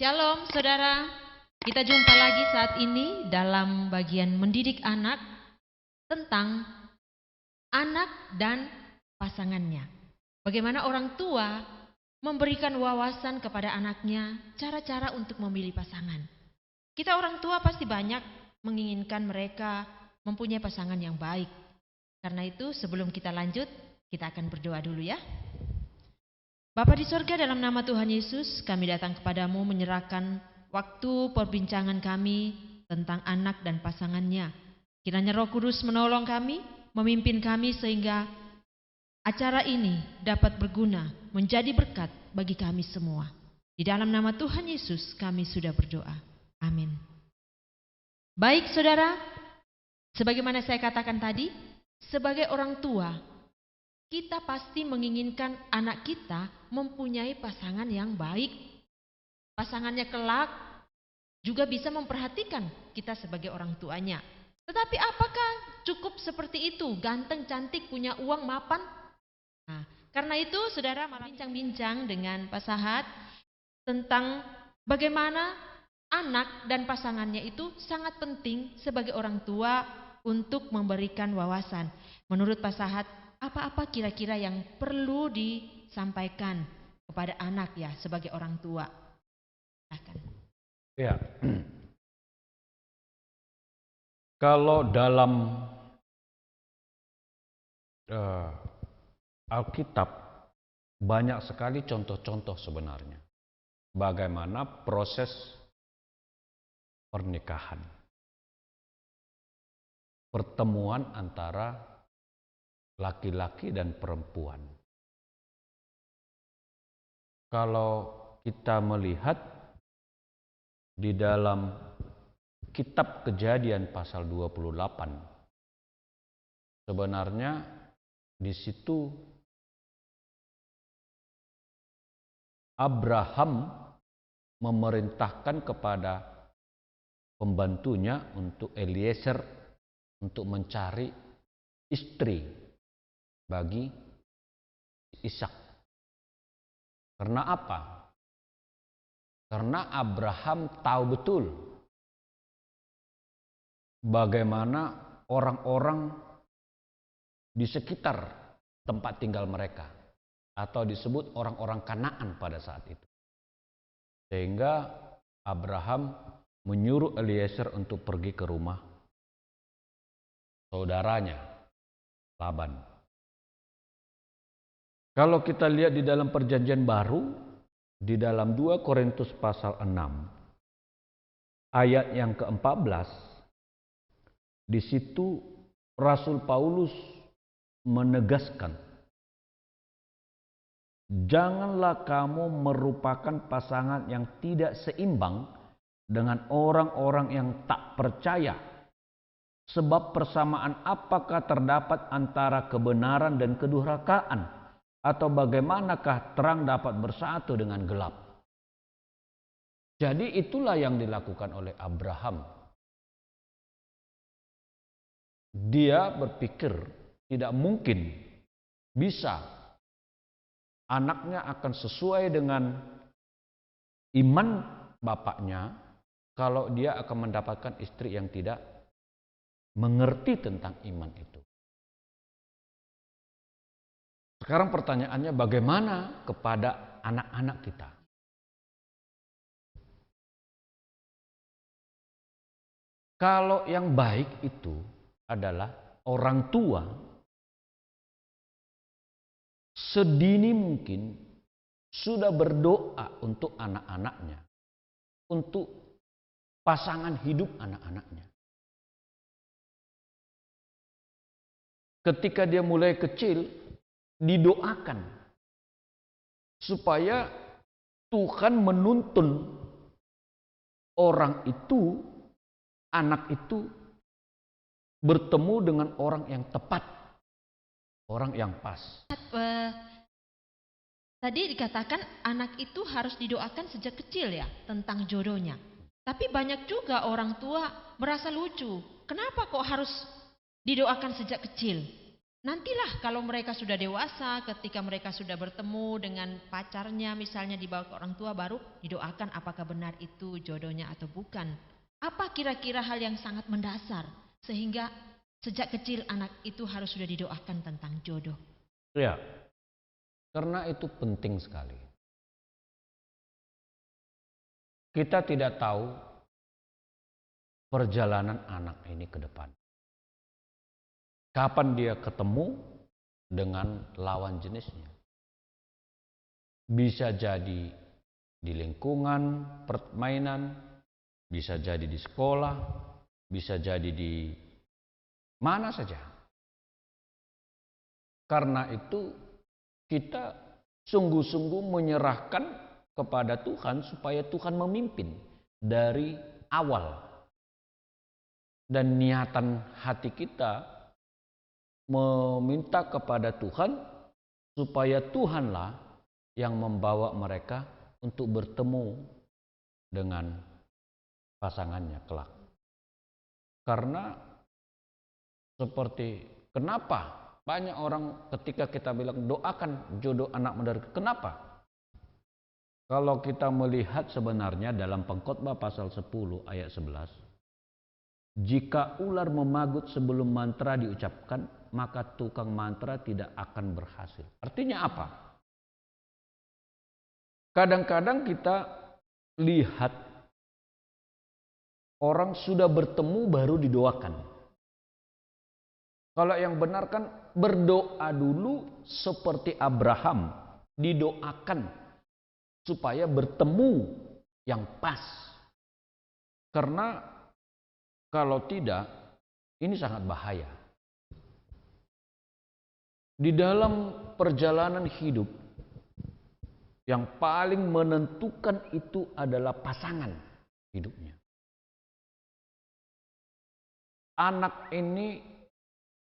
Shalom saudara, kita jumpa lagi saat ini dalam bagian mendidik anak tentang anak dan pasangannya. Bagaimana orang tua memberikan wawasan kepada anaknya cara-cara untuk memilih pasangan. Kita orang tua pasti banyak menginginkan mereka mempunyai pasangan yang baik. Karena itu sebelum kita lanjut, kita akan berdoa dulu ya. Bapa di sorga, dalam nama Tuhan Yesus, kami datang kepadamu menyerahkan waktu perbincangan kami tentang anak dan pasangannya. Kiranya Roh Kudus menolong kami, memimpin kami sehingga acara ini dapat berguna, menjadi berkat bagi kami semua. Di dalam nama Tuhan Yesus kami sudah berdoa. Amin. Baik saudara, sebagaimana saya katakan tadi, sebagai orang tua, kita pasti menginginkan anak kita mempunyai pasangan yang baik. Pasangannya kelak juga bisa memperhatikan kita sebagai orang tuanya. Tetapi apakah cukup seperti itu? Ganteng, cantik, punya uang, mapan? Nah, karena itu saudara malah bincang-bincang dengan Pak Sahat tentang bagaimana anak dan pasangannya itu sangat penting sebagai orang tua untuk memberikan wawasan. Menurut Pak Sahat, apa-apa kira-kira yang perlu disampaikan kepada anak ya sebagai orang tua? Silahkan. Ya, kalau dalam Alkitab banyak sekali contoh-contoh sebenarnya bagaimana proses pernikahan, pertemuan antara laki-laki dan perempuan. Kalau kita melihat di dalam kitab Kejadian pasal 28, sebenarnya di situ Abraham memerintahkan kepada pembantunya untuk Eliezer untuk mencari istri bagi Ishak. Karena apa? Karena Abraham tahu betul bagaimana orang-orang di sekitar tempat tinggal mereka, atau disebut orang-orang Kanaan pada saat itu. Sehingga Abraham menyuruh Eliezer untuk pergi ke rumah saudaranya Laban. Kalau kita lihat di dalam Perjanjian Baru, di dalam 2 Korintus pasal 6, ayat yang ke-14, di situ Rasul Paulus menegaskan, janganlah kamu merupakan pasangan yang tidak seimbang dengan orang-orang yang tak percaya. Sebab persamaan apakah terdapat antara kebenaran dan kedurhakaan? Atau bagaimanakah terang dapat bersatu dengan gelap? Jadi itulah yang dilakukan oleh Abraham. Dia berpikir tidak mungkin bisa anaknya akan sesuai dengan iman bapaknya kalau dia akan mendapatkan istri yang tidak mengerti tentang iman itu. Sekarang pertanyaannya, bagaimana kepada anak-anak kita? Kalau yang baik itu adalah orang tua sedini mungkin sudah berdoa untuk anak-anaknya, untuk pasangan hidup anak-anaknya. Ketika dia mulai kecil, didoakan supaya Tuhan menuntun orang itu, anak itu bertemu dengan orang yang tepat, orang yang pas. Tadi dikatakan anak itu harus didoakan sejak kecil ya tentang jodohnya. Tapi banyak juga orang tua merasa lucu. Kenapa kok harus didoakan sejak kecil? Nantilah kalau mereka sudah dewasa, ketika mereka sudah bertemu dengan pacarnya, misalnya dibawa ke orang tua, baru didoakan apakah benar itu jodohnya atau bukan. Apa kira-kira hal yang sangat mendasar sehingga sejak kecil anak itu harus sudah didoakan tentang jodoh? Ya, karena itu penting sekali. Kita tidak tahu perjalanan anak ini ke depan. Kapan dia ketemu dengan lawan jenisnya. Bisa jadi di lingkungan permainan, bisa jadi di sekolah, bisa jadi di mana saja. Karena itu kita sungguh-sungguh menyerahkan kepada Tuhan supaya Tuhan memimpin dari awal. Dan niatan hati kita meminta kepada Tuhan supaya Tuhanlah yang membawa mereka untuk bertemu dengan pasangannya kelak. Karena seperti kenapa banyak orang ketika kita bilang doakan jodoh anak dari, kenapa? Kalau kita melihat sebenarnya dalam Pengkhotbah pasal 10 ayat 11, jika ular memagut sebelum mantra diucapkan, maka tukang mantra tidak akan berhasil. Artinya apa? Kadang-kadang kita lihat orang sudah bertemu baru didoakan. Kalau yang benar kan berdoa dulu seperti Abraham, didoakan supaya bertemu yang pas. Karena kalau tidak, ini sangat bahaya. Di dalam perjalanan hidup, yang paling menentukan itu adalah pasangan hidupnya. Anak ini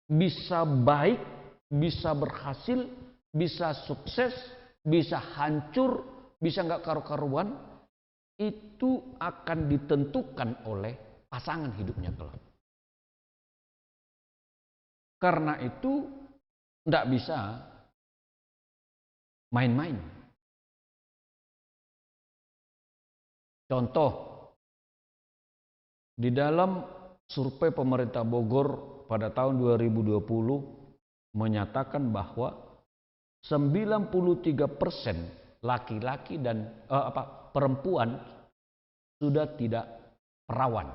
bisa baik, bisa berhasil, bisa sukses, bisa hancur, bisa nggak karu-karuan, itu akan ditentukan oleh pasangan hidupnya kelak. Karena itu tidak bisa main-main. Contoh, di dalam survei pemerintah Bogor pada tahun 2020 menyatakan bahwa 93% laki-laki dan perempuan sudah tidak perawan,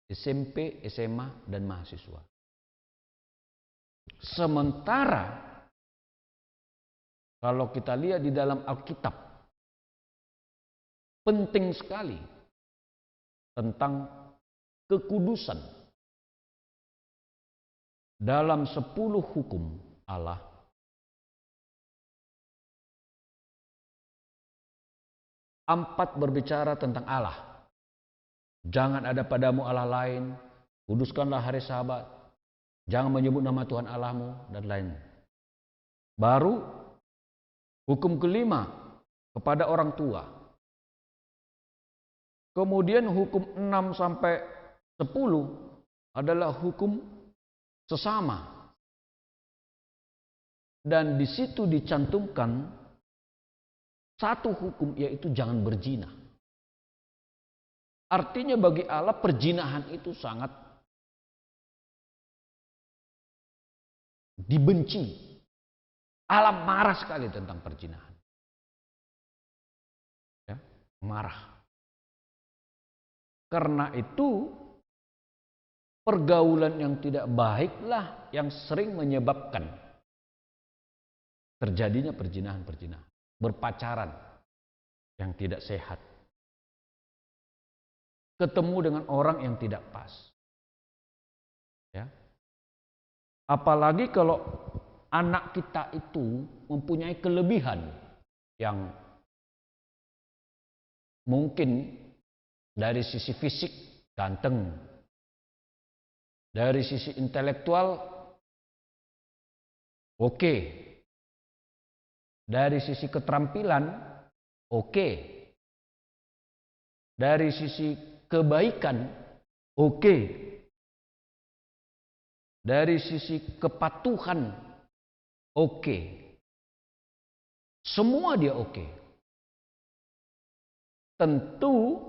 SMP, SMA, dan mahasiswa. Sementara kalau kita lihat di dalam Alkitab, penting sekali tentang kekudusan. Dalam 10 hukum Allah, empat berbicara tentang Allah. Jangan ada padamu Allah lain, kuduskanlah hari Sabat, jangan menyebut nama Tuhan Allahmu, dan lain. Baru hukum kelima kepada orang tua. Kemudian hukum 6 sampai 10 adalah hukum sesama. Dan di situ dicantumkan satu hukum, yaitu jangan berzina. Artinya bagi Allah perzinahan itu sangat dibenci. Allah marah sekali tentang perzinahan. Ya, marah. Karena itu pergaulan yang tidak baiklah yang sering menyebabkan terjadinya perzinahan-perzinahan. Berpacaran yang tidak sehat. Ketemu dengan orang yang tidak pas. Ya. Apalagi kalau anak kita itu mempunyai kelebihan yang mungkin dari sisi fisik ganteng, dari sisi intelektual oke, dari sisi keterampilan oke, dari sisi kebaikan oke. dari sisi kepatuhan oke. Semua dia oke. Tentu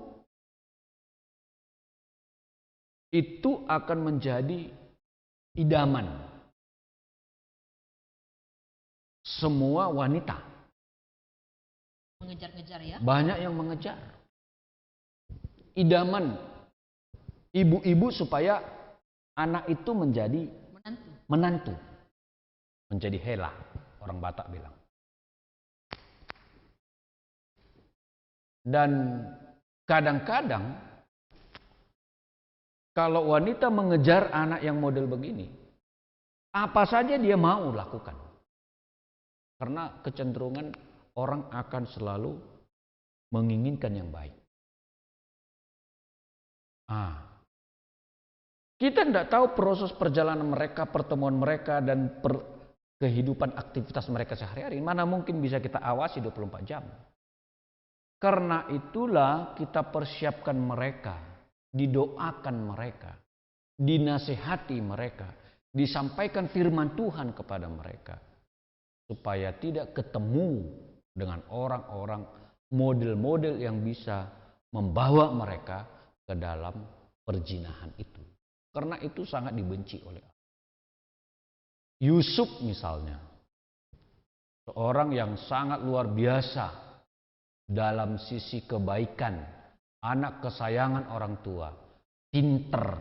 itu akan menjadi idaman semua wanita. Mengejar-ngejar ya. Banyak yang mengejar. Idaman ibu-ibu supaya anak itu menjadi menantu. Menjadi hela, orang Batak bilang. Dan kadang-kadang kalau wanita mengejar anak yang model begini, apa saja dia mau lakukan. Karena kecenderungan orang akan selalu menginginkan yang baik. Kita tidak tahu proses perjalanan mereka, pertemuan mereka, dan kehidupan aktivitas mereka sehari-hari. Mana mungkin bisa kita awasi 24 jam. Karena itulah kita persiapkan mereka, didoakan mereka, dinasehati mereka, disampaikan firman Tuhan kepada mereka. Supaya tidak ketemu dengan orang-orang model-model yang bisa membawa mereka ke dalam perzinahan itu. Karena itu sangat dibenci oleh Allah. Yusuf misalnya, seorang yang sangat luar biasa dalam sisi kebaikan, anak kesayangan orang tua, pinter,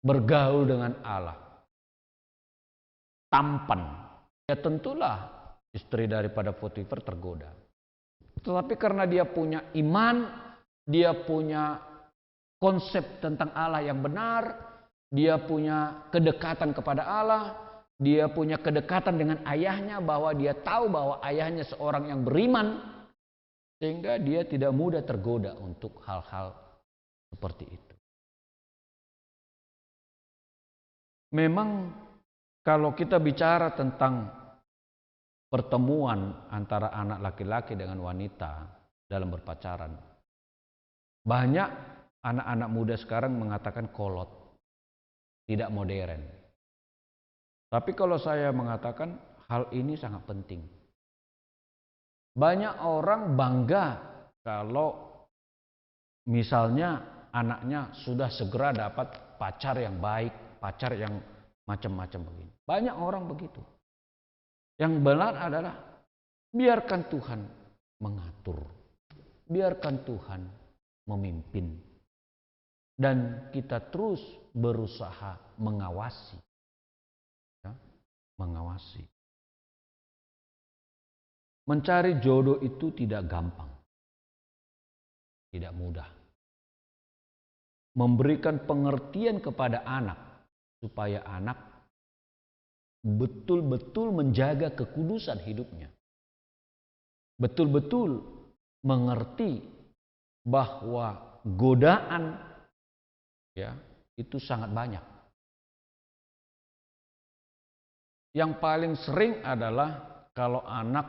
bergaul dengan Allah, tampan. Ya tentulah istri daripada Potifar tergoda. Tetapi karena dia punya iman, dia punya konsep tentang Allah yang benar, dia punya kedekatan kepada Allah, dia punya kedekatan dengan ayahnya, bahwa dia tahu bahwa ayahnya seorang yang beriman, sehingga dia tidak mudah tergoda untuk hal-hal seperti itu. Memang kalau kita bicara tentang pertemuan antara anak laki-laki dengan wanita dalam berpacaran, banyak anak-anak muda sekarang mengatakan kolot, tidak modern. Tapi kalau saya mengatakan hal ini sangat penting. Banyak orang bangga kalau misalnya anaknya sudah segera dapat pacar yang baik, pacar yang macam-macam begini. Banyak orang begitu. Yang benar adalah biarkan Tuhan mengatur, biarkan Tuhan memimpin, dan kita terus berusaha mengawasi, ya, mengawasi. Mencari jodoh itu tidak gampang, tidak mudah. Memberikan pengertian kepada anak supaya anak betul-betul menjaga kekudusan hidupnya, betul-betul mengerti bahwa godaan ya itu sangat banyak. Yang paling sering adalah kalau anak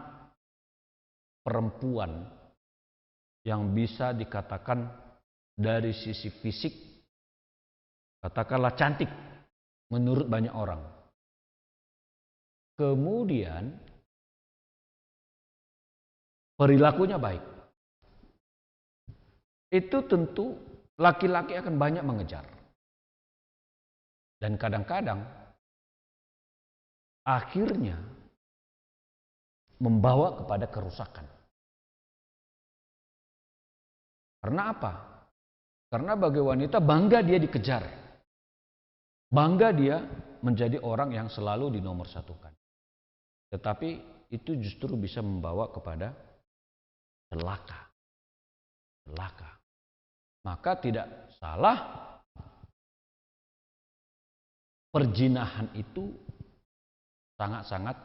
perempuan yang bisa dikatakan dari sisi fisik katakanlah cantik menurut banyak orang. Kemudian perilakunya baik. Itu tentu laki-laki akan banyak mengejar. Dan kadang-kadang akhirnya membawa kepada kerusakan. Karena apa? Karena bagi wanita bangga dia dikejar. Bangga dia menjadi orang yang selalu dinomorsatukan. Tetapi itu justru bisa membawa kepada celaka. Celaka. Maka tidak salah perzinahan itu sangat-sangat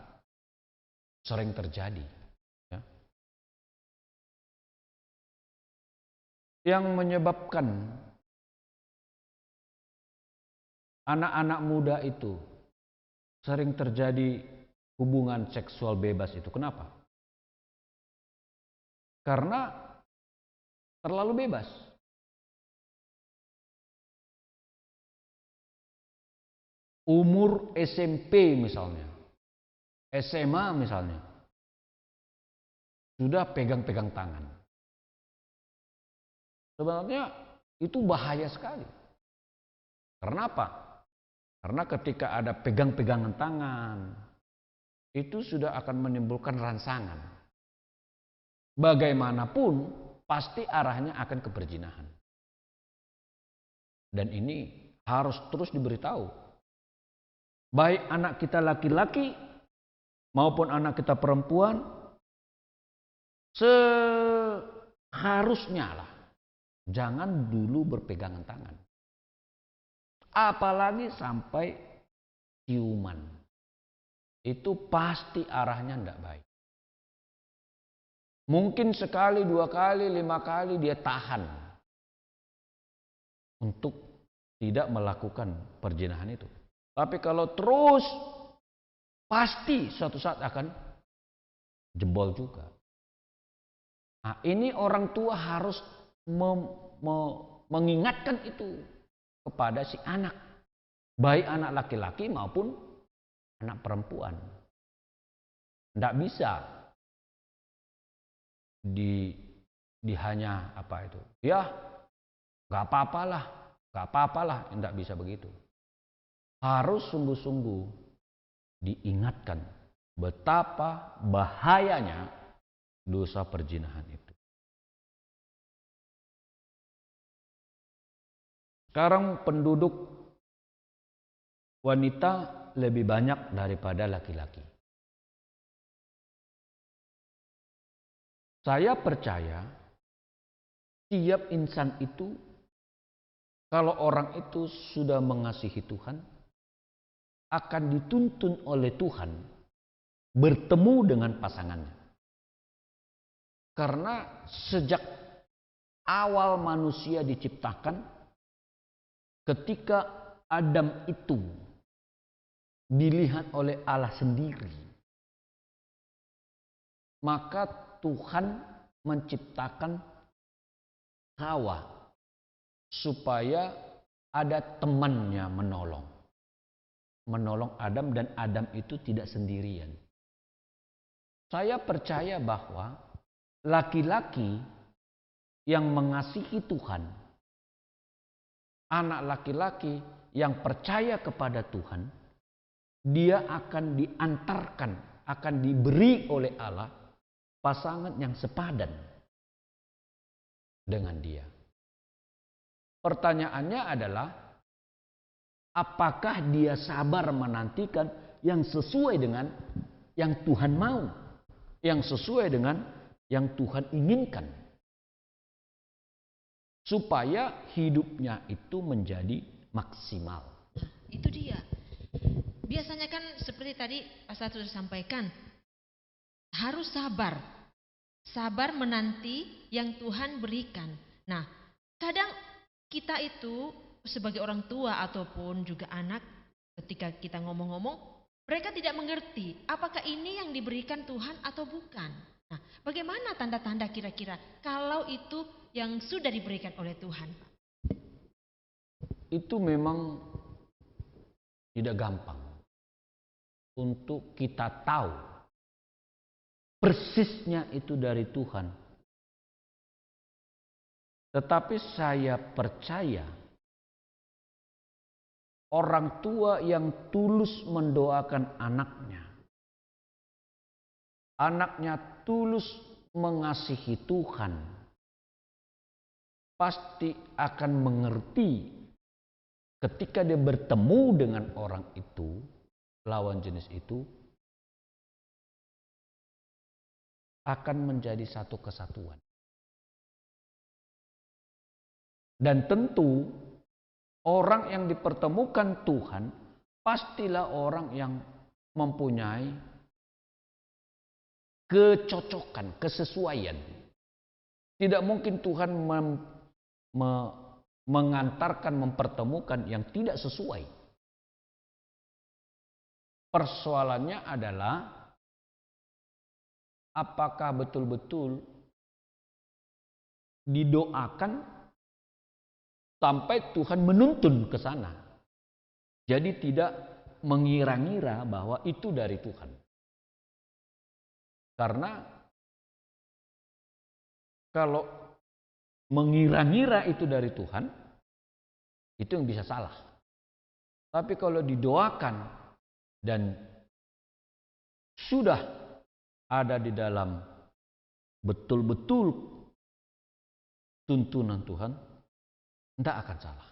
sering terjadi. Ya. Yang menyebabkan anak-anak muda itu sering terjadi hubungan seksual bebas itu. Kenapa? Karena terlalu bebas. umur SMP misalnya, SMA misalnya, sudah pegang-pegang tangan. Sebenarnya itu bahaya sekali. Karena apa? Karena ketika ada pegang-pegangan tangan, itu sudah akan menimbulkan rangsangan. Bagaimanapun pasti arahnya akan ke perzinahan. Dan ini harus terus diberitahu. Baik anak kita laki-laki maupun anak kita perempuan, seharusnya lah jangan dulu berpegangan tangan. Apalagi sampai ciuman. Itu pasti arahnya tidak baik. Mungkin sekali, 2 kali, 5 kali dia tahan untuk tidak melakukan perzinahan itu. Tapi kalau terus, pasti suatu saat akan jebol juga. Nah, ini orang tua harus mengingatkan itu kepada si anak. Baik anak laki-laki maupun anak perempuan. Tidak bisa hanya apa itu. Ya, gak apa-apalah, tidak bisa begitu. Harus sungguh-sungguh diingatkan betapa bahayanya dosa perzinahan itu. Sekarang penduduk wanita lebih banyak daripada laki-laki. Saya percaya tiap insan itu, kalau orang itu sudah mengasihi Tuhan, akan dituntun oleh Tuhan bertemu dengan pasangannya. Karena sejak awal manusia diciptakan, ketika Adam itu dilihat oleh Allah sendiri, maka Tuhan menciptakan Hawa supaya ada temannya menolong Adam, dan Adam itu tidak sendirian. Saya percaya bahwa laki-laki yang mengasihi Tuhan, anak laki-laki yang percaya kepada Tuhan, dia akan diantarkan, akan diberi oleh Allah pasangan yang sepadan dengan dia. Pertanyaannya adalah, apakah dia sabar menantikan yang sesuai dengan yang Tuhan mau, yang sesuai dengan yang Tuhan inginkan, supaya hidupnya itu menjadi maksimal. Itu dia. Biasanya kan seperti tadi Pastor sudah sampaikan, harus sabar. Sabar menanti yang Tuhan berikan. Nah, kadang kita itu sebagai orang tua ataupun juga anak, ketika kita ngomong-ngomong, mereka tidak mengerti apakah ini yang diberikan Tuhan atau bukan. Nah, bagaimana tanda-tanda kira-kira kalau itu yang sudah diberikan oleh Tuhan? Itu memang tidak gampang untuk kita tahu persisnya itu dari Tuhan. Tetapi saya percaya orang tua yang tulus mendoakan anaknya tulus mengasihi Tuhan, pasti akan mengerti ketika dia bertemu dengan orang itu, lawan jenis itu, akan menjadi satu kesatuan. Dan tentu orang yang dipertemukan Tuhan pastilah orang yang mempunyai kecocokan, kesesuaian. Tidak mungkin Tuhan mengantarkan, mempertemukan yang tidak sesuai. Persoalannya adalah apakah betul-betul didoakan sampai Tuhan menuntun ke sana. Jadi tidak mengira-ngira bahwa itu dari Tuhan. Karena kalau mengira-ngira itu dari Tuhan, itu yang bisa salah. Tapi kalau didoakan dan sudah ada di dalam betul-betul tuntunan Tuhan, tidak akan salah.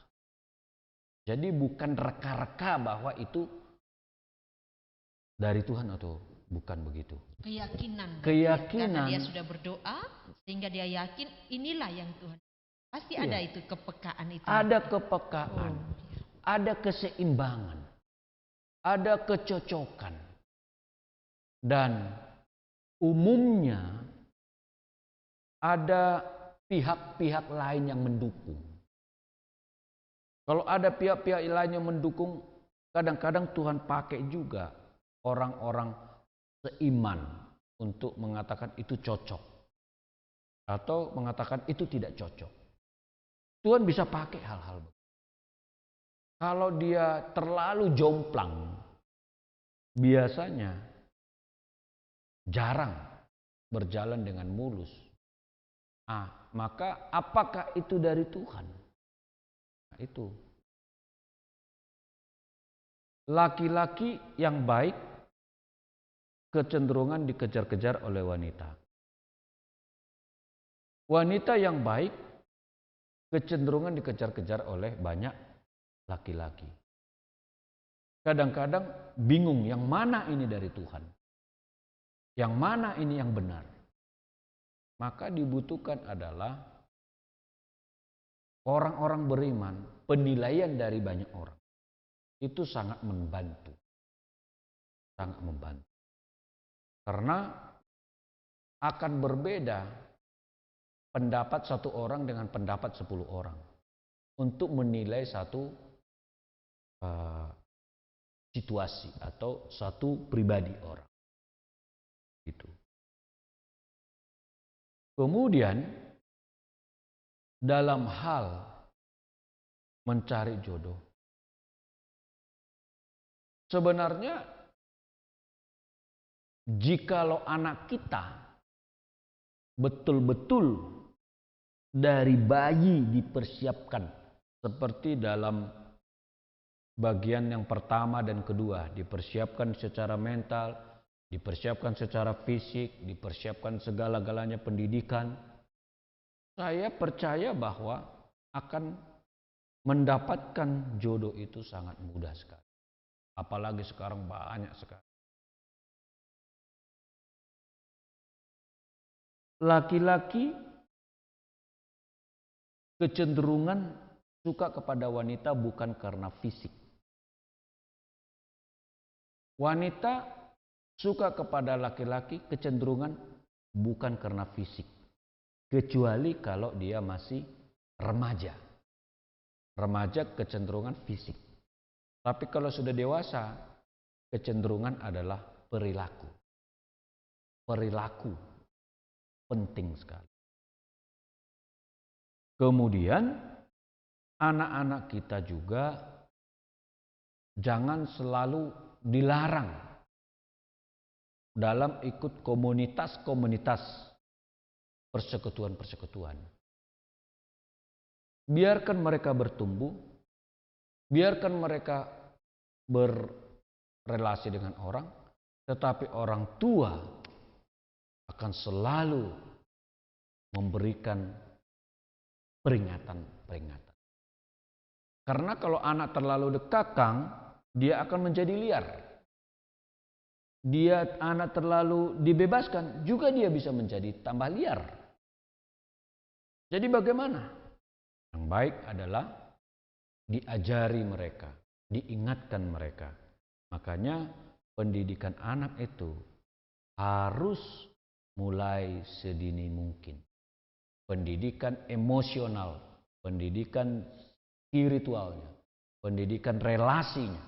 Jadi bukan reka-reka bahwa itu dari Tuhan atau bukan begitu. Keyakinan. Keyakinan. Karena dia sudah berdoa sehingga dia yakin inilah yang Tuhan. Pasti ada itu kepekaan itu. Ada kepekaan. Ada keseimbangan. Ada kecocokan. Dan umumnya ada pihak-pihak lain yang mendukung. Kalau ada pihak-pihak lain yang mendukung, kadang-kadang Tuhan pakai juga orang-orang seiman untuk mengatakan itu cocok. Atau mengatakan itu tidak cocok. Tuhan bisa pakai hal-hal begitu. Kalau dia terlalu jomplang, biasanya jarang berjalan dengan mulus. Maka apakah itu dari Tuhan? Nah, itu. Laki-laki yang baik kecenderungan dikejar-kejar oleh wanita. Wanita yang baik kecenderungan dikejar-kejar oleh banyak laki-laki. Kadang-kadang bingung yang mana ini dari Tuhan. Yang mana ini yang benar. Maka dibutuhkan adalah orang-orang beriman, penilaian dari banyak orang. Itu sangat membantu. Sangat membantu. Karena akan berbeda pendapat satu orang dengan pendapat 10 orang. Untuk menilai satu situasi atau satu pribadi orang. Gitu. Kemudian dalam hal mencari jodoh, sebenarnya jikalau anak kita betul-betul dari bayi dipersiapkan seperti dalam bagian yang pertama dan kedua, dipersiapkan secara mental, dipersiapkan secara fisik, dipersiapkan segala-galanya pendidikan, saya percaya bahwa akan mendapatkan jodoh itu sangat mudah sekali. Apalagi sekarang banyak sekali. Laki-laki kecenderungan suka kepada wanita bukan karena fisik. Wanita suka kepada laki-laki kecenderungan bukan karena fisik. Kecuali kalau dia masih remaja. Remaja kecenderungan fisik. Tapi kalau sudah dewasa, kecenderungan adalah perilaku. Perilaku penting sekali. Kemudian anak-anak kita juga jangan selalu dilarang dalam ikut komunitas-komunitas persekutuan-persekutuan. Biarkan mereka bertumbuh, biarkan mereka berrelasi dengan orang, tetapi orang tua akan selalu memberikan peringatan-peringatan. Karena kalau anak terlalu dekakang, dia akan menjadi liar. Anak terlalu dibebaskan, juga dia bisa menjadi tambah liar. Jadi bagaimana? Yang baik adalah diajari mereka, diingatkan mereka. Makanya pendidikan anak itu harus mulai sedini mungkin. Pendidikan emosional, pendidikan spiritualnya, pendidikan relasinya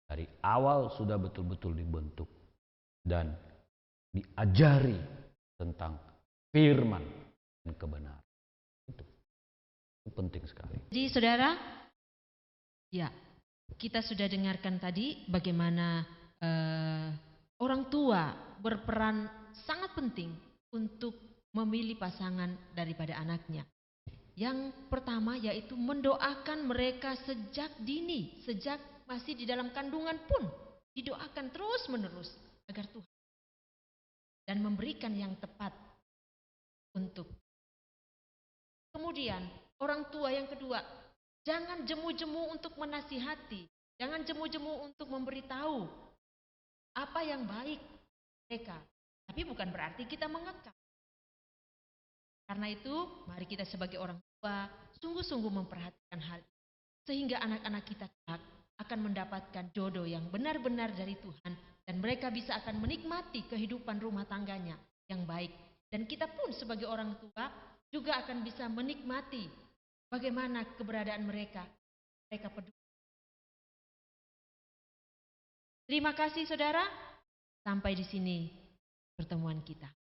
dari awal sudah betul-betul dibentuk dan diajari tentang firman dan kebenaran. Itu penting sekali. Jadi saudara, ya, kita sudah dengarkan tadi bagaimana orang tua berperan sangat penting untuk memilih pasangan daripada anaknya. Yang pertama yaitu mendoakan mereka sejak dini, sejak masih di dalam kandungan pun didoakan terus menerus agar Tuhan dan memberikan yang tepat untuk. Kemudian orang tua yang kedua, jangan jemu-jemu untuk menasihati, jangan jemu-jemu untuk memberitahu apa yang baik mereka. Tapi bukan berarti kita mengekang. Karena itu, mari kita sebagai orang tua sungguh-sungguh memperhatikan hal ini. Sehingga anak-anak kita akan mendapatkan jodoh yang benar-benar dari Tuhan. Dan mereka bisa akan menikmati kehidupan rumah tangganya yang baik. Dan kita pun sebagai orang tua juga akan bisa menikmati bagaimana keberadaan mereka. Mereka peduli. Terima kasih saudara. Sampai di sini pertemuan kita.